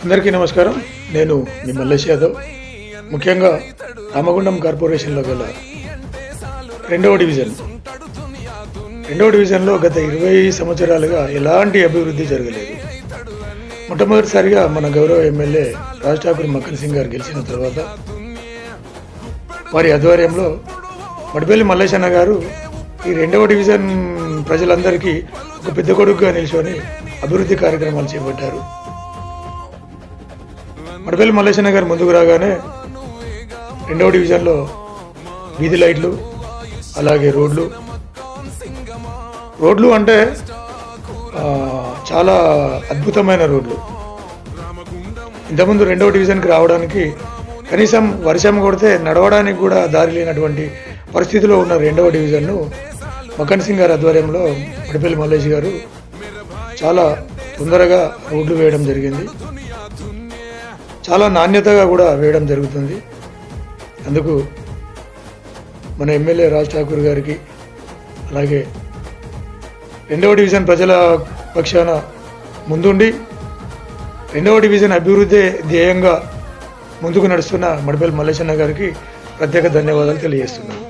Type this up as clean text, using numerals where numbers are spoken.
అందరికీ నమస్కారం. నేను మీ మల్లేష్ యాదవ్. ముఖ్యంగా రామగుండం కార్పొరేషన్లో గల రెండవ డివిజన్లో గత 20 సంవత్సరాలుగా ఎలాంటి అభివృద్ధి జరగలేదు. మొట్టమొదటిసారిగా మన గౌరవ ఎమ్మెల్యే రాజ్ ఠాకూర్ మక్కన్ సింగ్ గారు గెలిచిన తర్వాత వారి ఆధ్వర్యంలో మడిపల్లి మల్లేశన్న గారు ఈ రెండవ డివిజన్ ప్రజలందరికీ ఒక పెద్ద కొడుకుగా నిల్చొని అభివృద్ధి కార్యక్రమాలు చేపట్టారు. మడిపల్లి మల్లేశన్న గారు ముందుకు రాగానే రెండవ డివిజన్లో వీధి లైట్లు, అలాగే రోడ్లు అంటే చాలా అద్భుతమైన రోడ్లు. ఇంతకుముందు రెండవ డివిజన్కి రావడానికి కనీసం వర్షం కొడితే నడవడానికి కూడా దారి లేనటువంటి పరిస్థితిలో ఉన్న రెండవ డివిజన్ను మక్కన్ సింగ్ గారి ఆధ్వర్యంలో మడిపల్లి మల్లేష్ గారు చాలా తొందరగా రోడ్లు వేయడం జరిగింది. చాలా నాణ్యతగా కూడా వేయడం జరుగుతుంది. అందుకు మన ఎమ్మెల్యే రాజ్ ఠాకూర్ గారికి, అలాగే రెండవ డివిజన్ ప్రజల పక్షాన ముందుండి రెండవ డివిజన్ అభివృద్ధి ధ్యేయంగా ముందుకు నడుస్తున్న మడిపల్లి మల్లేశన్న గారికి ప్రత్యేక ధన్యవాదాలు తెలియజేస్తున్నాను.